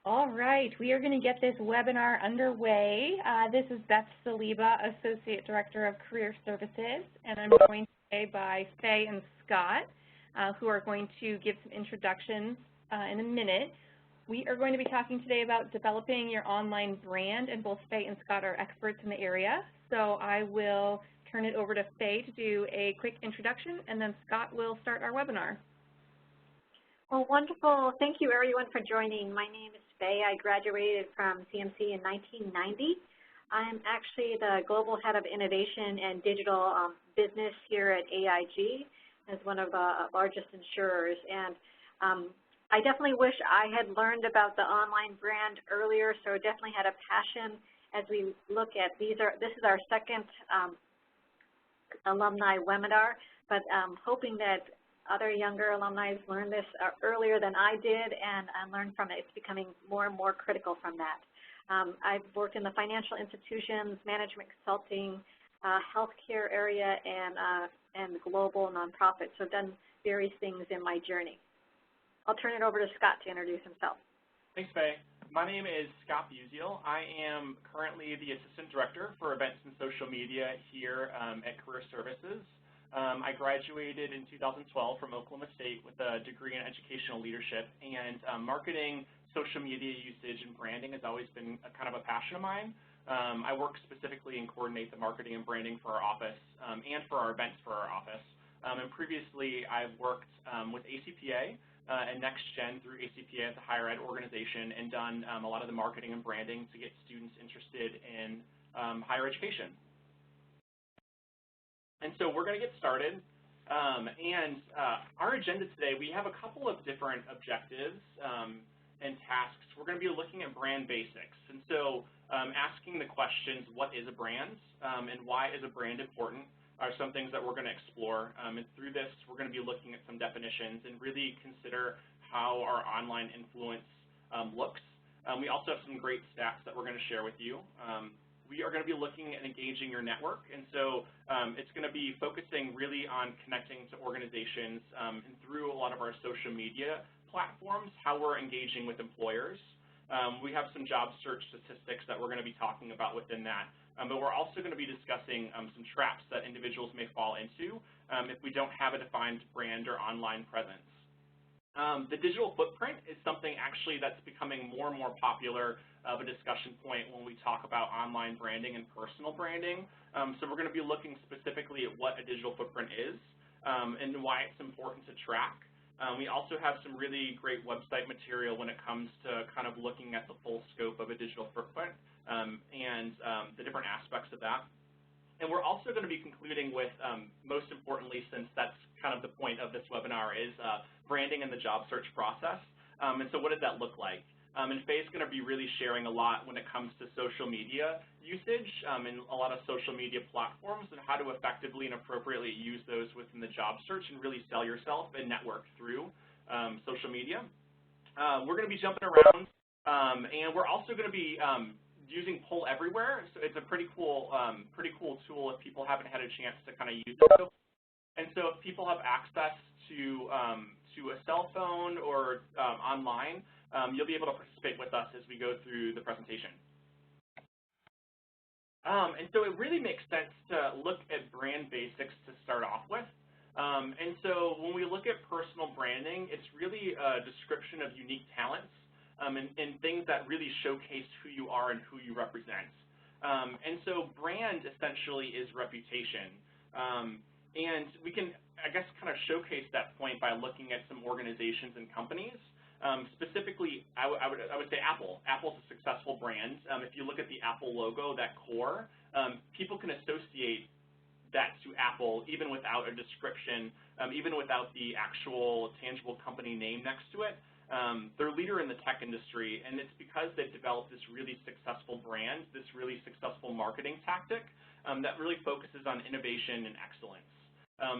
All right, we are going to get this webinar underway. This is Beth Saliba, Associate Director of Career Services, and I'm joined today by Faye and Scott, who are going to give some introductions in a minute. We are going to be talking today about developing your online brand, and both Faye and Scott are experts in the area. So I will turn it over to Faye to do a quick introduction, and then Scott will start our webinar. Well, wonderful. Thank you, everyone, for joining. My name is Faye. I graduated from CMC in 1990. I'm actually the Global Head of Innovation and Digital Business here at AIG as one of the largest insurers. And I definitely wish I had learned about the online brand earlier, so I definitely had a passion as we look at this is our second alumni webinar, but hoping that other younger alumni learn this earlier than I did and learn from it. It's becoming more and more critical from that. I've worked in the financial institutions, management consulting, healthcare area, and global nonprofits, so I've done various things in my journey. I'll turn it over to Scott to introduce himself. Thanks, Faye. My name is Scott Buziel. I am currently the Assistant Director for Events and Social Media here at Career Services. I graduated in 2012 from Oklahoma State with a degree in educational leadership, and marketing, social media usage, and branding has always been kind of a passion of mine. I work specifically and coordinate the marketing and branding for our office and for our events for our office. And previously, I've worked with ACPA and NextGen through ACPA as a higher ed organization and done a lot of the marketing and branding to get students interested in higher education. And so we're going to get started. Our agenda today, we have a couple of different objectives and tasks. We're going to be looking at brand basics. And so asking the questions, what is a brand and why is a brand important, are some things that we're going to explore. And through this, we're going to be looking at some definitions and really consider how our online influence looks. We also have some great stats that we're going to share with you. We are going to be looking at engaging your network, and so it's going to be focusing really on connecting to organizations and through a lot of our social media platforms, how we're engaging with employers. We have some job search statistics that we're going to be talking about within that, but we're also going to be discussing some traps that individuals may fall into if we don't have a defined brand or online presence. The digital footprint is something actually that's becoming more and more popular of a discussion point when we talk about online branding and personal branding. So we're going to be looking specifically at what a digital footprint is and why it's important to track. We also have some really great website material when it comes to kind of looking at the full scope of a digital footprint and the different aspects of that. And we're also going to be concluding with, most importantly, since that's kind of the point of this webinar, is branding in the job search process. And so what does that look like? And Faye's going to be really sharing a lot when it comes to social media usage and a lot of social media platforms and how to effectively and appropriately use those within the job search and really sell yourself and network through social media. We're going to be jumping around, and we're also going to be using Poll Everywhere. So it's a pretty cool tool if people haven't had a chance to kind of use it. And so if people have access to a cell phone or online, you'll be able to participate with us as we go through the presentation. And so it really makes sense to look at brand basics to start off with. And so when we look at personal branding, it's really a description of unique talents and things that really showcase who you are and who you represent. And so brand essentially is reputation. And we can, I guess, kind of showcase that point by looking at some organizations and companies. Specifically, I would say Apple. Apple's a successful brand. If you look at the Apple logo, that core, people can associate that to Apple even without a description, even without the actual tangible company name next to it. They're a leader in the tech industry, and it's because they've developed this really successful brand, this really successful marketing tactic that really focuses on innovation and excellence.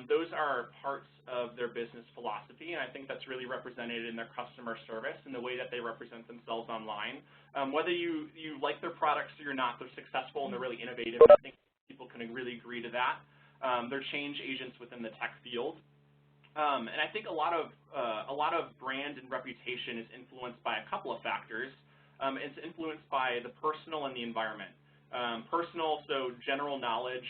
Those are parts of their business philosophy, and I think that's really represented in their customer service and the way that they represent themselves online. Whether you like their products or you're not, they're successful and they're really innovative. I think people can really agree to that. They're change agents within the tech field. And I think a lot of brand and reputation is influenced by a couple of factors. It's influenced by the personal and the environment. Personal, so general knowledge,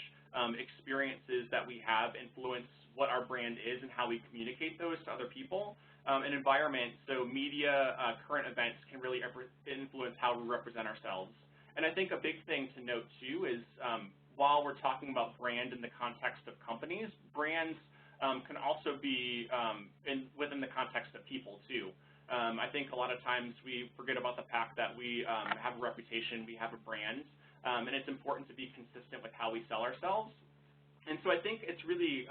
experiences that we have influence what our brand is and how we communicate those to other people. And environment, so media, current events can really influence how we represent ourselves. And I think a big thing to note, too, is while we're talking about brand in the context of companies, brands can also be within the context of people, too. I think a lot of times we forget about the fact that we have a reputation, we have a brand, and it's important to be consistent with how we sell ourselves. And so I think it's really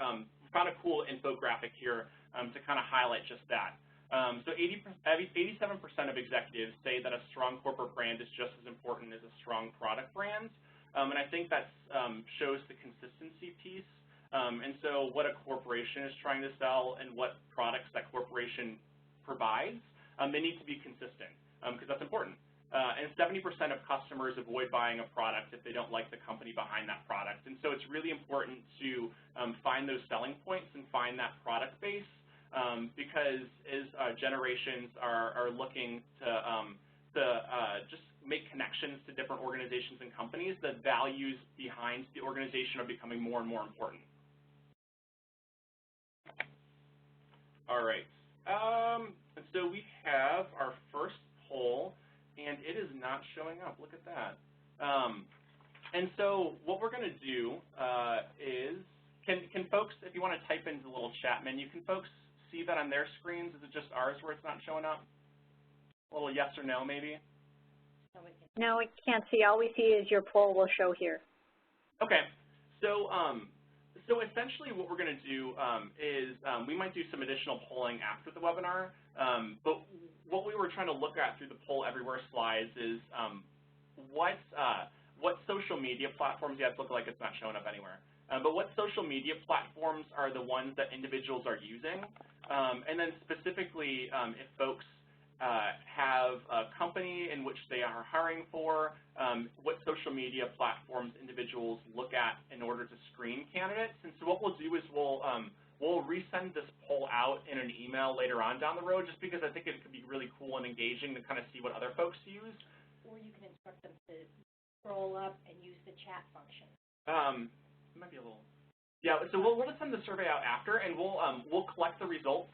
found a cool infographic here to kind of highlight just that. So 87% of executives say that a strong corporate brand is just as important as a strong product brand. And I think that shows the consistency piece. And so what a corporation is trying to sell and what products that corporation provides, they need to be consistent because that's important. And 70% of customers avoid buying a product if they don't like the company behind that product. And so it's really important to find those selling points and find that product base because as generations are looking to just make connections to different organizations and companies, the values behind the organization are becoming more and more important. All right. And so we have our first poll, and it is not showing up. Look at that. And so what we're going to do is, can folks, if you want to type into the little chat menu, can folks see that on their screens? Is it just ours where it's not showing up? A little yes or no, maybe? No, we can't see. All we see is your poll will show here. Okay. So, so essentially what we're going to do is we might do some additional polling after the webinar, but what we were trying to look at through the Poll Everywhere slides is what social media platforms, yeah, it looks like it's not showing up anywhere, but what social media platforms are the ones that individuals are using, and then specifically if folks have a company in which they are hiring for, what social media platforms individuals look at in order to screen candidates. And so what we'll do is we'll resend this poll out in an email later on down the road, just because I think it could be really cool and engaging to kind of see what other folks use. Or you can instruct them to scroll up and use the chat function. It might be a little, yeah. So we'll just send the survey out after, and we'll collect the results.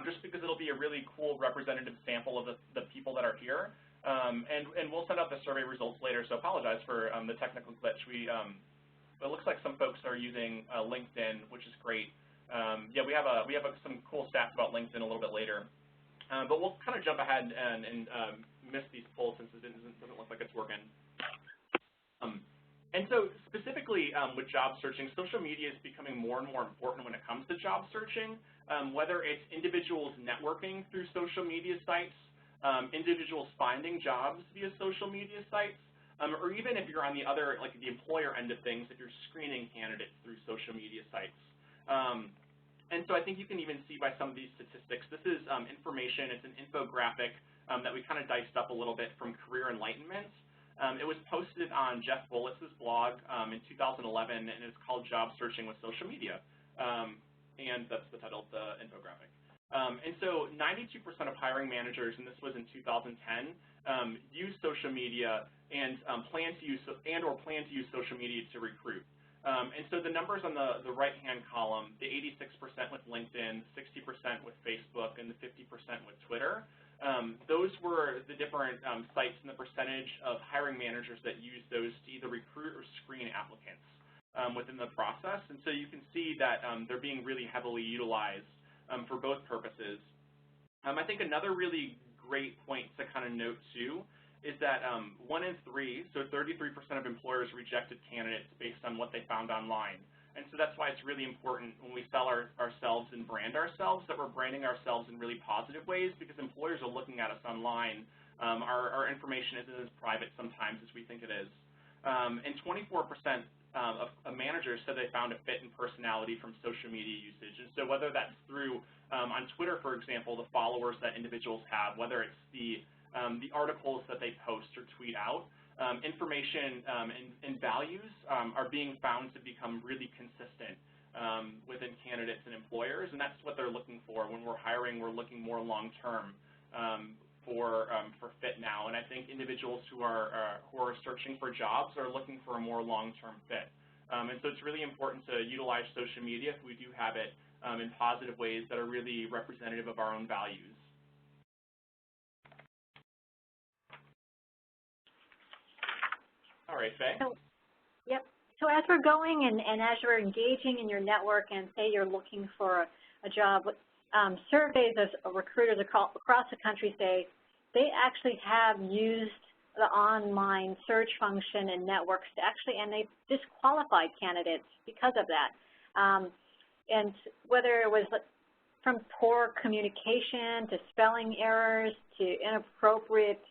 Just because it'll be a really cool representative sample of the people that are here. And we'll send out the survey results later, so apologize for the technical glitch. It looks like some folks are using LinkedIn, which is great. Yeah, we have some cool stats about LinkedIn a little bit later. But we'll kind of jump ahead and miss these polls since it doesn't look like it's working. And so specifically with job searching, social media is becoming more and more important when it comes to job searching, whether it's individuals networking through social media sites, individuals finding jobs via social media sites, or even if you're on the other, like the employer end of things, if you're screening candidates through social media sites. And so I think you can even see by some of these statistics, this is information, it's an infographic that we kind of diced up a little bit from Career Enlightenment. It was posted on Jeff Bullitz's blog in 2011, and it's called Job Searching with Social Media. And that's the title of the infographic. And so 92% of hiring managers, and this was in 2010, use social media and plan to use social media to recruit. And so the numbers on the right-hand column, the 86% with LinkedIn, 60% with Facebook, and the 50% with Twitter, those were the different sites and the percentage of hiring managers that use those to either recruit or screen applicants within the process. And so you can see that they're being really heavily utilized for both purposes. I think another really great point to kind of note, too, is that 1 in 3, so 33% of employers rejected candidates based on what they found online. And so that's why it's really important when we sell ourselves and brand ourselves that we're branding ourselves in really positive ways, because employers are looking at us online. Our information isn't as private sometimes as we think it is. And 24% of managers said they found a fit in personality from social media usage. And so whether that's through, on Twitter, for example, the followers that individuals have, whether it's the articles that they post or tweet out, information and values are being found to become really consistent within candidates and employers, and that's what they're looking for. When we're hiring, we're looking more long-term. for fit now, and I think individuals who are searching for jobs are looking for a more long-term fit. And so it's really important to utilize social media if we do have it in positive ways that are really representative of our own values. All right, Faye. Yep. So as we're going and as you're engaging in your network and say you're looking for a job, surveys of recruiters across the country say they actually have used the online search function and networks to actually, and they've disqualified candidates because of that. And whether it was from poor communication to spelling errors to inappropriate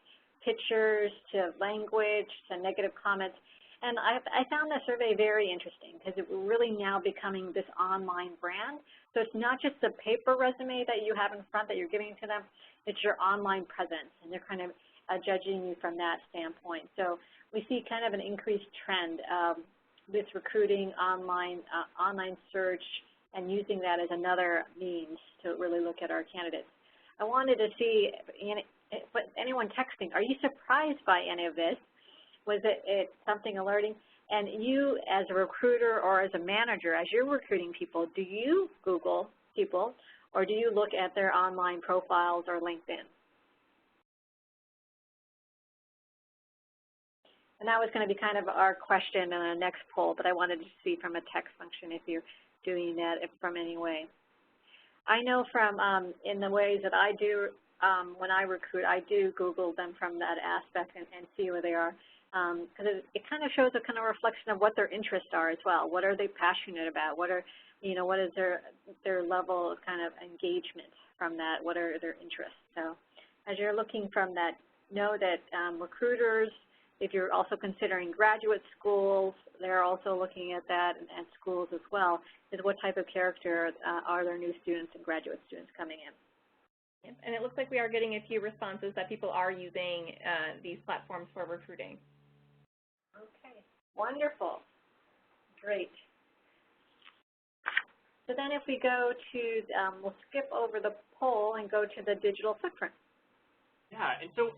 pictures to language to negative comments. And I found that survey very interesting because we're really now becoming this online brand. So it's not just the paper resume that you have in front that you're giving to them, it's your online presence, and they're kind of judging you from that standpoint. So we see kind of an increased trend with recruiting online, online search, and using that as another means to really look at our candidates. I wanted to see, anyone texting, are you surprised by any of this? Was it something alerting? And you, as a recruiter or as a manager, as you're recruiting people, do you Google people, or do you look at their online profiles or LinkedIn? And that was going to be kind of our question in the next poll, but I wanted to see from a text function if you're doing that from any way. I know from in the ways that I do when I recruit, I do Google them from that aspect and see where they are. Because it kind of shows a kind of reflection of what their interests are as well. What are they passionate about? What are, what is their level of kind of engagement from that? What are their interests? So as you're looking from that, know that recruiters, if you're also considering graduate schools, they're also looking at that, and schools as well, is what type of character are their new students and graduate students coming in. Yep. And it looks like we are getting a few responses that people are using these platforms for recruiting. Okay, wonderful, great. So then if we go to, we'll skip over the poll and go to the digital footprint. Yeah, and so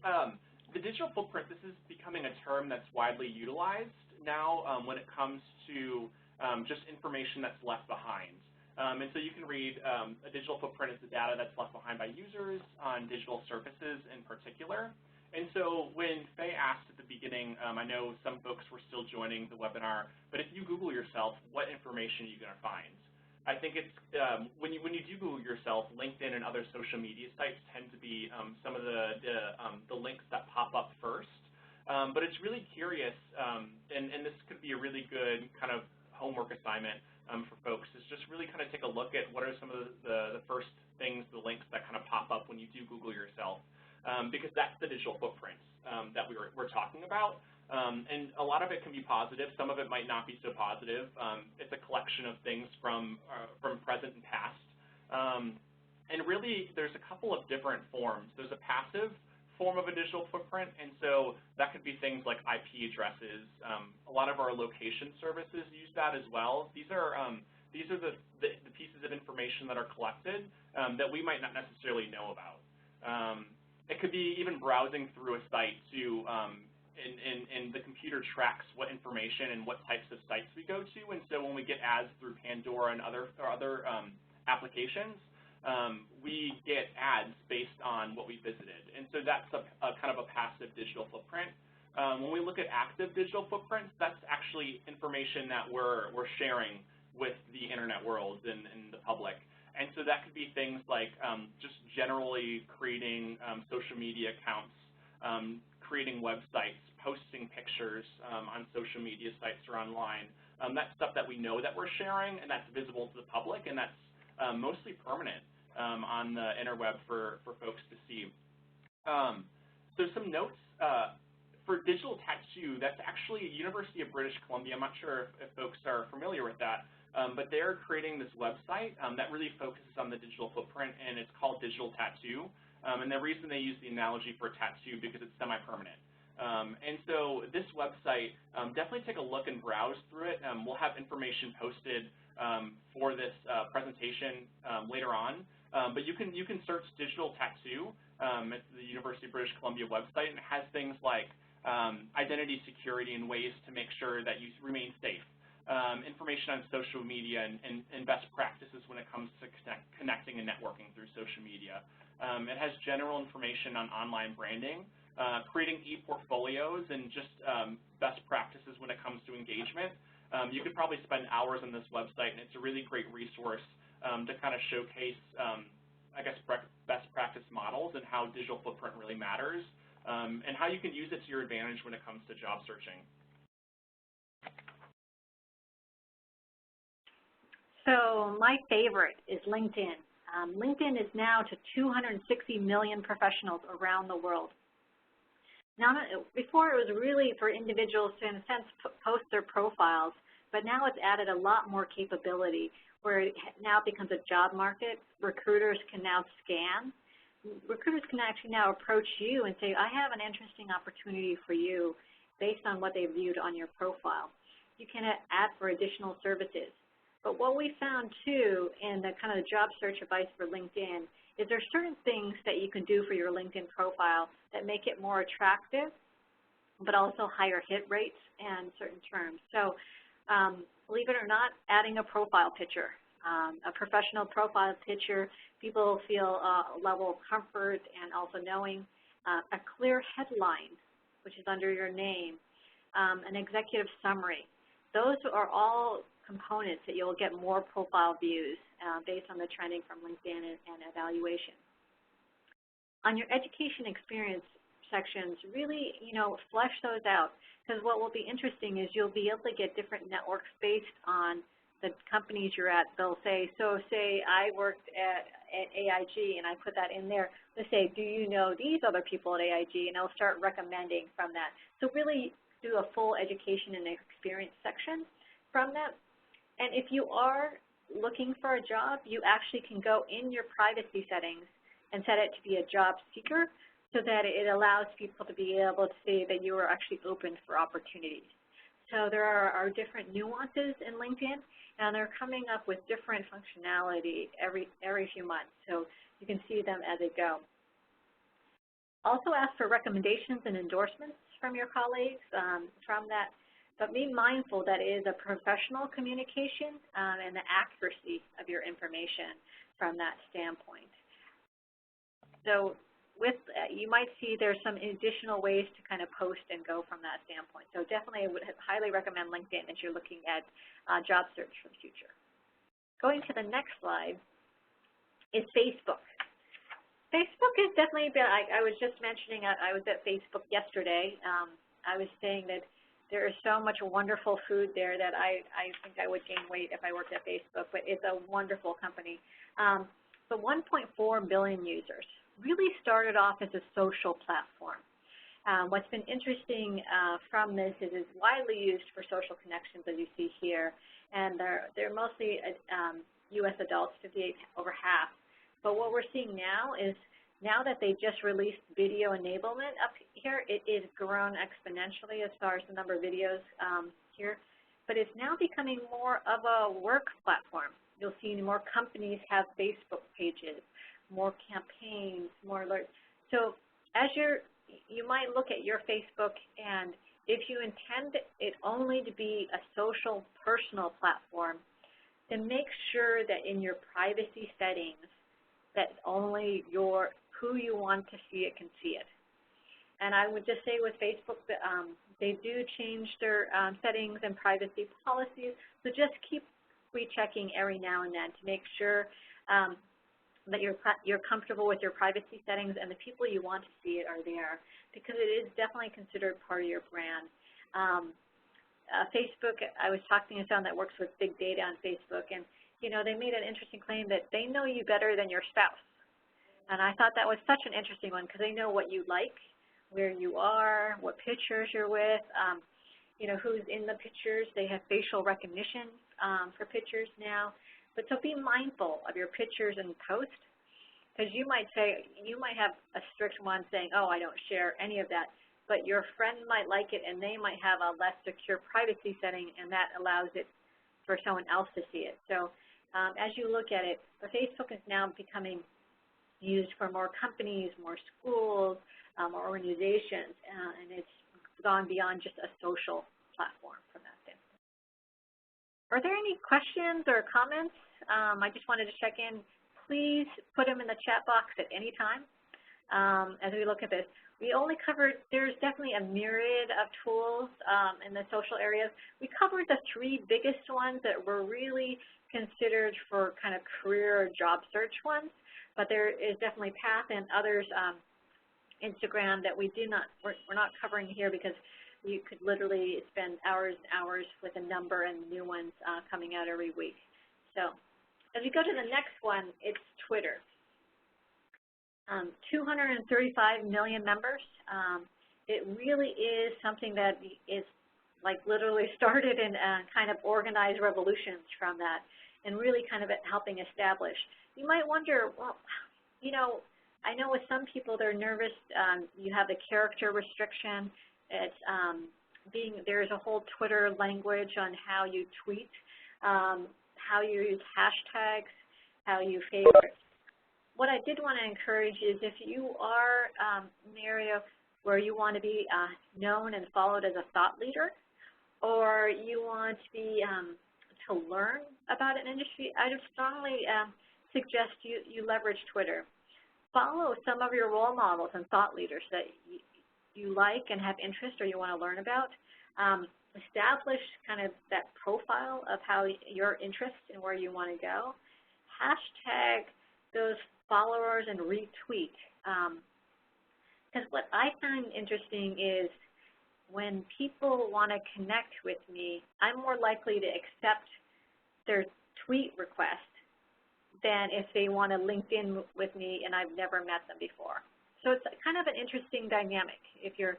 the digital footprint, this is becoming a term that's widely utilized now when it comes to just information that's left behind. And so you can read a digital footprint is the data that's left behind by users on digital surfaces in particular. And so when Faye asked at the beginning, I know some folks were still joining the webinar, but if you Google yourself, what information are you going to find? I think it's, when you do Google yourself, LinkedIn and other social media sites tend to be some of the links that pop up first. But it's really curious, and this could be a really good kind of homework assignment for folks, is just really kind of take a look at what are some of the first things, the links that kind of pop up when you do Google yourself. Because that's the digital footprint that we're talking about. And a lot of it can be positive. Some of it might not be so positive. It's a collection of things from present and past. And really, there's a couple of different forms. There's a passive form of a digital footprint, and so that could be things like IP addresses. A lot of our location services use that as well. These are the pieces of information that are collected that we might not necessarily know about. It could be even browsing through a site to, and the computer tracks what information and what types of sites we go to. And so when we get ads through Pandora and other applications, we get ads based on what we visited. And so that's a kind of a passive digital footprint. When we look at active digital footprints, that's actually information that we're sharing with the internet world and the public. And so that could be things like just generally creating social media accounts, creating websites, posting pictures on social media sites or online. That's stuff that we know that we're sharing, and that's visible to the public, and that's mostly permanent on the interweb for folks to see. So some notes for digital tattoo, that's actually University of British Columbia. I'm not sure if folks are familiar with that. But they're creating this website that really focuses on the digital footprint, and it's called Digital Tattoo. And the reason they use the analogy for a tattoo because it's semi-permanent. And so this website, definitely take a look and browse through it. We'll have information posted for this presentation later on. But you can search digital tattoo at the University of British Columbia website, and it has things like identity security and ways to make sure that you remain safe. Information on social media and best practices when it comes to connecting and networking through social media. It has general information on online branding, creating e-portfolios, and just best practices when it comes to engagement. You could probably spend hours on this website, and it's a really great resource to kind of showcase, I guess, best practice models and how digital footprint really matters, and how you can use it to your advantage when it comes to job searching. So my favorite is LinkedIn. LinkedIn is now to 260 million professionals around the world. Now, before it was really for individuals to, in a sense, post their profiles, but now it's added a lot more capability where it now becomes a job market. Recruiters can now scan. Recruiters can actually now approach you and say, I have an interesting opportunity for you based on what they've viewed on your profile. You can add for additional services. But what we found, too, in the kind of job search advice for LinkedIn is there are certain things that you can do for your LinkedIn profile that make it more attractive, but also higher hit rates and certain terms. So believe it or not, adding a profile picture, a professional profile picture, people feel a level of comfort and also knowing a clear headline, which is under your name, an executive summary. Those are all components that you'll get more profile views based on the trending from LinkedIn and evaluation. On your education experience sections, really, flesh those out, because what will be interesting is you'll be able to get different networks based on the companies you're at. They'll say, so say I worked at AIG and I put that in there. They say, do you know these other people at AIG? And I'll start recommending from that. So really do a full education and experience section from that. And if you are looking for a job, you actually can go in your privacy settings and set it to be a job seeker so that it allows people to be able to see that you are actually open for opportunities. So there are different nuances in LinkedIn, and they're coming up with different functionality every few months. So you can see them as they go. Also ask for recommendations and endorsements from your colleagues from that. But be mindful that it is a professional communication and the accuracy of your information from that standpoint. So you might see there's some additional ways to kind of post and go from that standpoint. So definitely I would highly recommend LinkedIn as you're looking at job search for the future. Going to the next slide is Facebook. Facebook has definitely been, I was just mentioning, I was at Facebook yesterday. I was saying that there is so much wonderful food there that I think I would gain weight if I worked at Facebook, but it's a wonderful company. So 1.4 billion users really started off as a social platform. What's been interesting from this is it's widely used for social connections, as you see here, and they're mostly U.S. adults, over half. But what we're seeing now is now that they just released video enablement up here, it is grown exponentially as far as the number of videos here. But it's now becoming more of a work platform. You'll see more companies have Facebook pages, more campaigns, more alerts. So as you might look at your Facebook, and if you intend it only to be a social, personal platform, then make sure that in your privacy settings that only who you want to see it can see it. And I would just say with Facebook, they do change their settings and privacy policies, so just keep rechecking every now and then to make sure that you're comfortable with your privacy settings and the people you want to see it are there, because it is definitely considered part of your brand. Facebook, I was talking to someone that works with big data on Facebook, and they made an interesting claim that they know you better than your spouse. And I thought that was such an interesting one because they know what you like, where you are, what pictures you're with, who's in the pictures. They have facial recognition for pictures now. But so be mindful of your pictures and posts, because you might have a strict one saying, oh, I don't share any of that. but your friend might like it and they might have a less secure privacy setting, and that allows it for someone else to see it. So as you look at it, the Facebook is now becoming used for more companies, more schools, more organizations, and it's gone beyond just a social platform from that standpoint. Are there any questions or comments? I just wanted to check in. Please put them in the chat box at any time as we look at this. We only covered, there's definitely a myriad of tools in the social areas. We covered the 3 biggest ones that were really considered for kind of career or job search ones, but there is definitely Path and others, Instagram, that we're not covering here because you could literally spend hours and hours with a number and new ones coming out every week. So as we go to the next one, it's Twitter. 235 million members. It really is something that is like literally started in kind of organized revolutions from that and really kind of helping establish. You might wonder, well, you know, I know with some people they're nervous. You have the character restriction. It's there's a whole Twitter language on how you tweet, how you use hashtags, how you favorite. What I did want to encourage is if you are in an area where you want to be known and followed as a thought leader, or you want to be to learn about an industry, I would strongly suggest you leverage Twitter. Follow some of your role models and thought leaders that you like and have interest or you want to learn about. Establish kind of that profile of how your interests and where you want to go. Hashtag those followers and retweet. Because what I find interesting is when people want to connect with me, I'm more likely to accept their tweet request than if they want to link in with me and I've never met them before. So it's kind of an interesting dynamic if you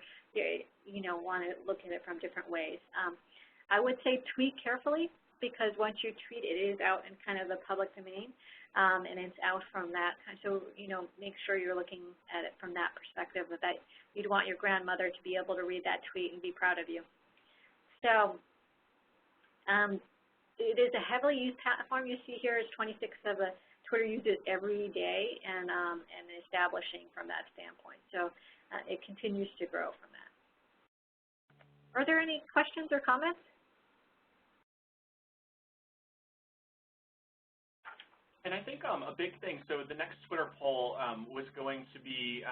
want to look at it from different ways. I would say tweet carefully because once you tweet, it is out in kind of the public domain. And it's out from that. So, make sure you're looking at it from that perspective, that you'd want your grandmother to be able to read that tweet and be proud of you. So, it is a heavily used platform. You see here is 26 of the Twitter uses every day and establishing from that standpoint. So, it continues to grow from that. Are there any questions or comments? And I think a big thing, so the next Twitter poll was going to be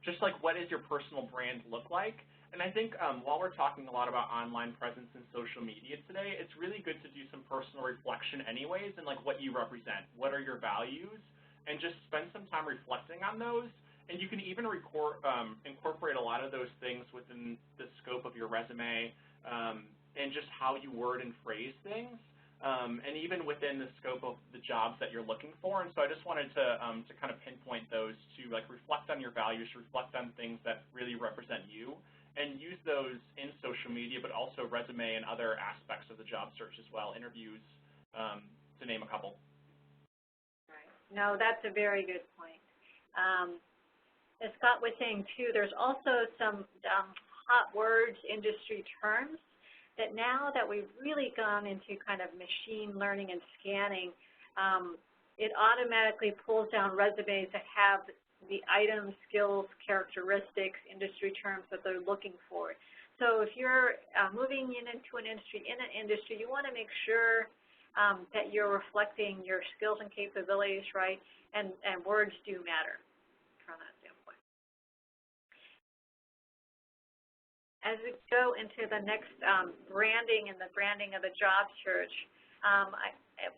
just like, what does your personal brand look like? And I think while we're talking a lot about online presence and social media today, it's really good to do some personal reflection anyways and like what you represent. What are your values? And just spend some time reflecting on those. And you can even incorporate a lot of those things within the scope of your resume and just how you word and phrase things. And even within the scope of the jobs that you're looking for. And so I just wanted to kind of pinpoint those to like reflect on your values, reflect on things that really represent you, and use those in social media, but also resume and other aspects of the job search as well, interviews, to name a couple. Right. No, that's a very good point. As Scott was saying too, there's also some hot words, industry terms, that now that we've really gone into kind of machine learning and scanning, it automatically pulls down resumes that have the items, skills, characteristics, industry terms that they're looking for. So if you're moving into an industry, you want to make sure that you're reflecting your skills and capabilities, right? And words do matter from that standpoint. As we go into the next branding and the branding of the job search,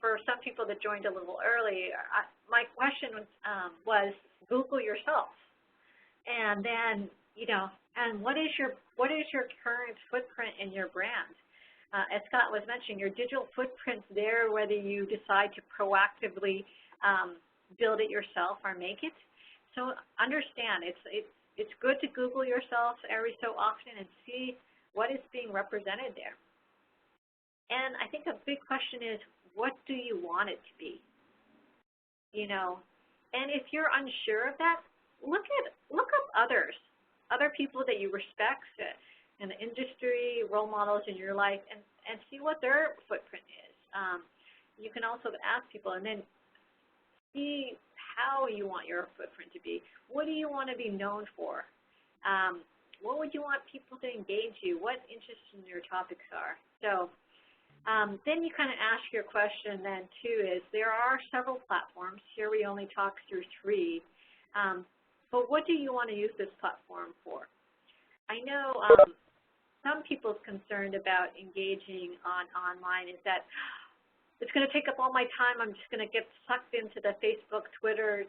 for some people that joined a little early, my question was Google yourself, and then and what is your current footprint in your brand? As Scott was mentioning, your digital footprint's there whether you decide to proactively build it yourself or make it. So understand it's good to Google yourself every so often and see what is being represented there. And I think a big question is, what do you want it to be? And if you're unsure of that, look up others. other people that you respect in the industry, role models in your life, and see what their footprint is. You can also ask people and then see how you want your footprint to be. What do you want to be known for? What would you want people to engage you? What interests in your topics are? So then you kind of ask your question then too is there are several platforms. Here we only talk through 3. But what do you want to use this platform for? I know some people's concerned about engaging online is that it's going to take up all my time. I'm just going to get sucked into the Facebook, Twitter,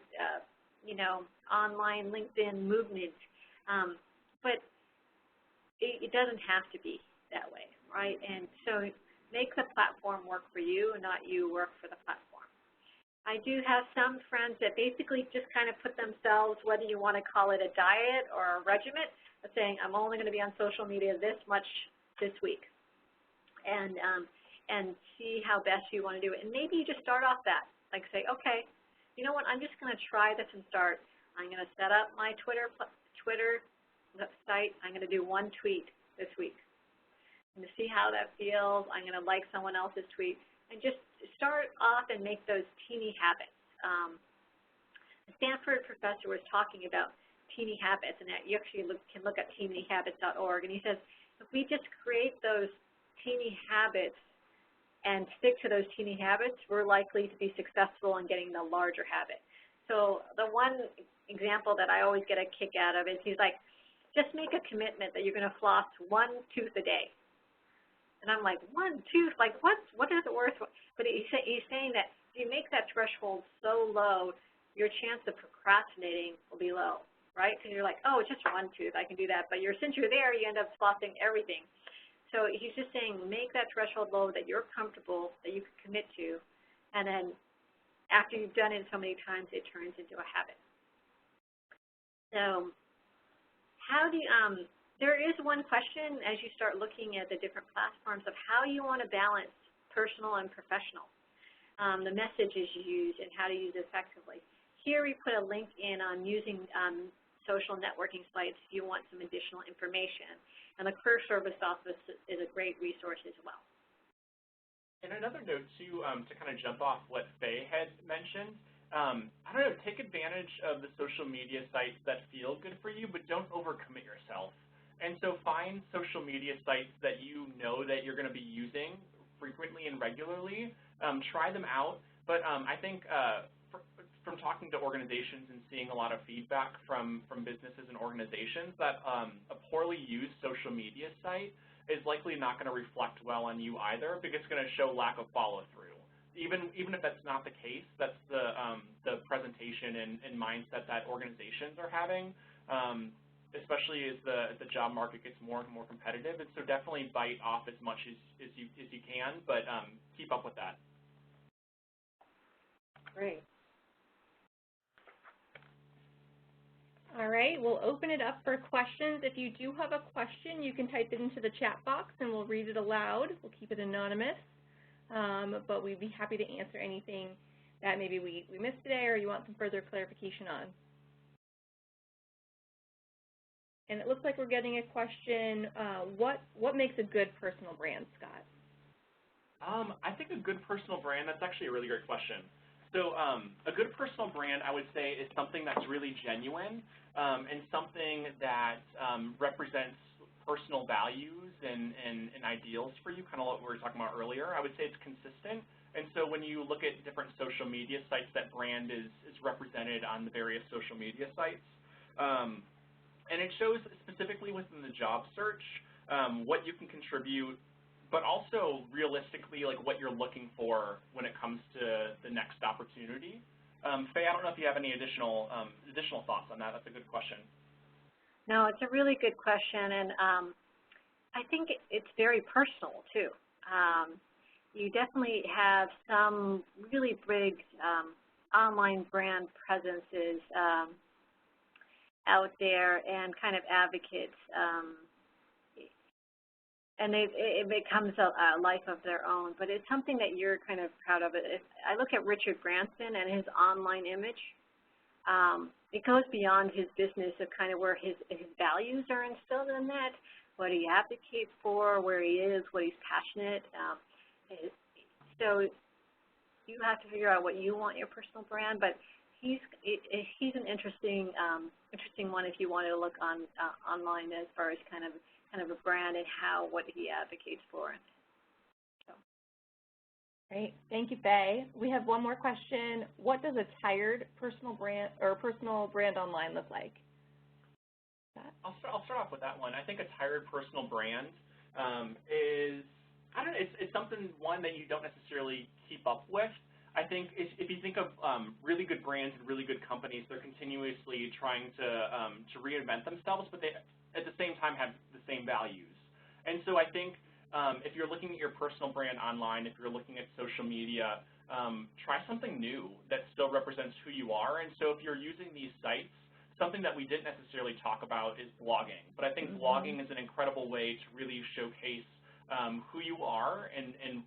online LinkedIn movement. But it doesn't have to be that way, right? And so make the platform work for you and not you work for the platform. I do have some friends that basically just kind of put themselves, whether you want to call it a diet or a regimen, of saying I'm only going to be on social media this much this week. And see how best you want to do it. And maybe you just start off that, like say, okay, you know what, I'm just going to try this and start. I'm going to set up my Twitter site. I'm going to do 1 tweet this week. I'm going to see how that feels. I'm going to like someone else's tweet. And just start off and make those teeny habits. The Stanford professor was talking about teeny habits, and you actually can look at teenyhabits.org. And he says, if we just create those teeny habits and stick to those teeny habits, we're likely to be successful in getting the larger habit. So the one example that I always get a kick out of is he's like, just make a commitment that you're going to floss 1 tooth a day. And I'm like, 1 tooth? Like, what is it worth? But he's saying that if you make that threshold so low, your chance of procrastinating will be low, right? Because you're like, oh, it's just 1 tooth, I can do that. But since you're there, you end up flossing everything. So he's just saying make that threshold low that you're comfortable, that you can commit to, and then after you've done it so many times, it turns into a habit. So how do you, there is one question as you start looking at the different platforms of how you want to balance personal and professional, the messages you use and how to use it effectively. Here we put a link in on using social networking sites if you want some additional information. And the Career Service Office is a great resource as well. And another note, too, to kind of jump off what Faye had mentioned, I don't know, take advantage of the social media sites that feel good for you, but don't overcommit yourself. And so find social media sites that you know that you're going to be using frequently and regularly. Try them out. But I think from talking to organizations and seeing a lot of feedback from businesses and organizations that a poorly used social media site is likely not going to reflect well on you either, because it's going to show lack of follow-through. Even if that's not the case, that's the presentation and mindset that organizations are having, especially as the job market gets more and more competitive. And so definitely bite off as much as you can, but keep up with that. Great. All right, we'll open it up for questions. If you do have a question, you can type it into the chat box and we'll read it aloud. We'll keep it anonymous, but we'd be happy to answer anything that maybe we missed today or you want some further clarification on. And it looks like we're getting a question, what makes a good personal brand, Scott? I think a good personal brand, that's actually a really great question. So a good personal brand, I would say, is something that's really genuine and something that represents personal values and ideals for you, kind of what we were talking about earlier. I would say it's consistent. And so when you look at different social media sites, that brand is represented on the various social media sites. And it shows specifically within the job search what you can contribute, but also realistically, like what you're looking for when it comes to the next opportunity. Faye, I don't know if you have any additional thoughts on that. That's a good question. No, it's a really good question, and I think it's very personal too. You definitely have some really big online brand presences out there and kind of advocates. And it becomes a life of their own, but it's something that you're kind of proud of. I look at Richard Branson and his online image. it goes beyond his business of kind of where his values are instilled in that, what he advocates for, where he is, what he's passionate. So you have to figure out what you want your personal brand, but he's an interesting one if you want to look online as far as kind of a brand and what he advocates for. So. Great, thank you, Faye. We have one more question. What does a tired personal brand online look like? I'll start off with that one. I think a tired personal brand is, I don't know, it's something, one, that you don't necessarily keep up with. I think if you think of really good brands and really good companies, they're continuously trying to reinvent themselves, but they at the same time have the same values. And so I think if you're looking at your personal brand online, if you're looking at social media, try something new that still represents who you are. And so if you're using these sites, something that we didn't necessarily talk about is blogging. But I think blogging is an incredible way to really showcase who you are and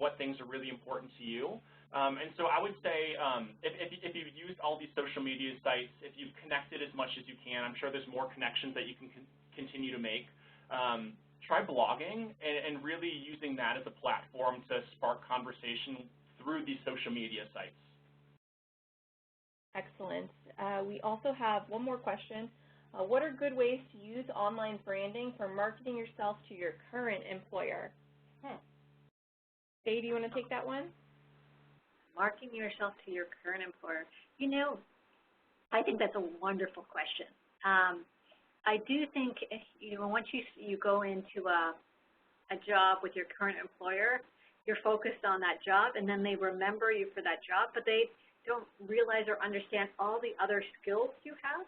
what things are really important to you. And so I would say if you've used all these social media sites, if you've connected as much as you can, I'm sure there's more connections that you can continue to make. Try blogging and really using that as a platform to spark conversation through these social media sites. Excellent. We also have one more question. What are good ways to use online branding for marketing yourself to your current employer? Faye, do you want to take that one? Marketing yourself to your current employer. You know, I think that's a wonderful question. I do think, once you go into a job with your current employer, you're focused on that job, and then they remember you for that job, but they don't realize or understand all the other skills you have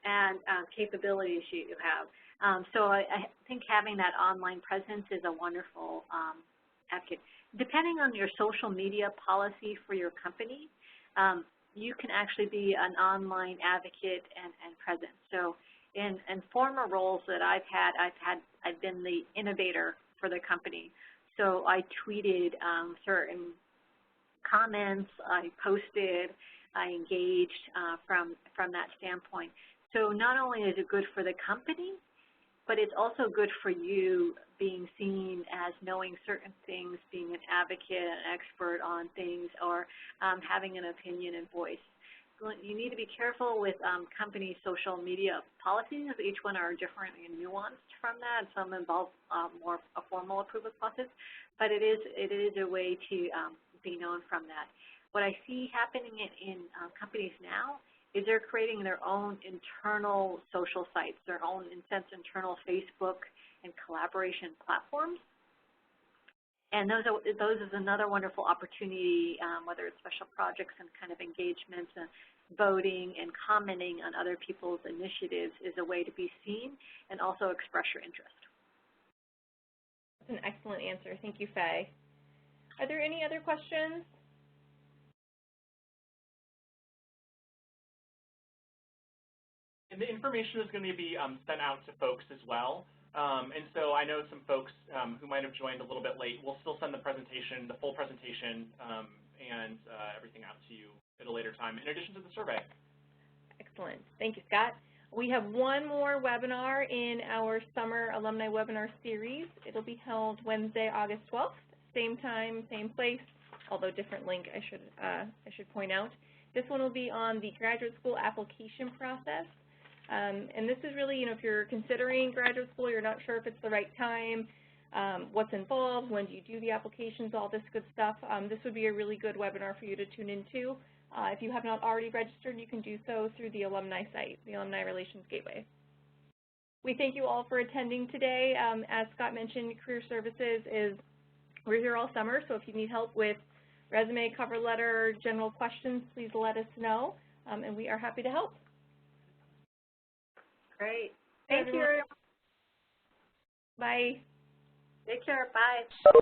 and capabilities you have. So I think having that online presence is a wonderful advocate. Depending on your social media policy for your company, you can actually be an online advocate and present. So in former roles that I've been the innovator for the company. So I tweeted certain comments, I posted, I engaged from that standpoint. So not only is it good for the company, but it's also good for you being seen as knowing certain things, being an advocate, an expert on things, or having an opinion and voice. You need to be careful with company social media policies. Each one are different and nuanced from that. Some involve more a formal approval process, but it is a way to be known from that. What I see happening in companies now is they're creating their own internal social sites, their own, in sense, internal Facebook and collaboration platforms. And those is another wonderful opportunity, whether it's special projects and kind of engagements and voting and commenting on other people's initiatives is a way to be seen and also express your interest. That's an excellent answer. Thank you, Faye. Are there any other questions? And the information is going to be sent out to folks as well. And so I know some folks who might have joined a little bit late. We'll still send the presentation, the full presentation, and everything out to you at a later time, in addition to the survey. Excellent. Thank you, Scott. We have one more webinar in our summer alumni webinar series. It'll be held Wednesday, August 12th, same time, same place, although different link, I should point out. This one will be on the graduate school application process. And this is really, if you're considering graduate school, you're not sure if it's the right time, what's involved, when do you do the applications, all this good stuff. This would be a really good webinar for you to tune into. If you have not already registered, you can do so through the alumni site, the Alumni Relations Gateway. We thank you all for attending today. As Scott mentioned, Career Services we're here all summer, so if you need help with resume, cover letter, general questions, please let us know, and we are happy to help. Great. Thank you. Bye. Take care. Bye.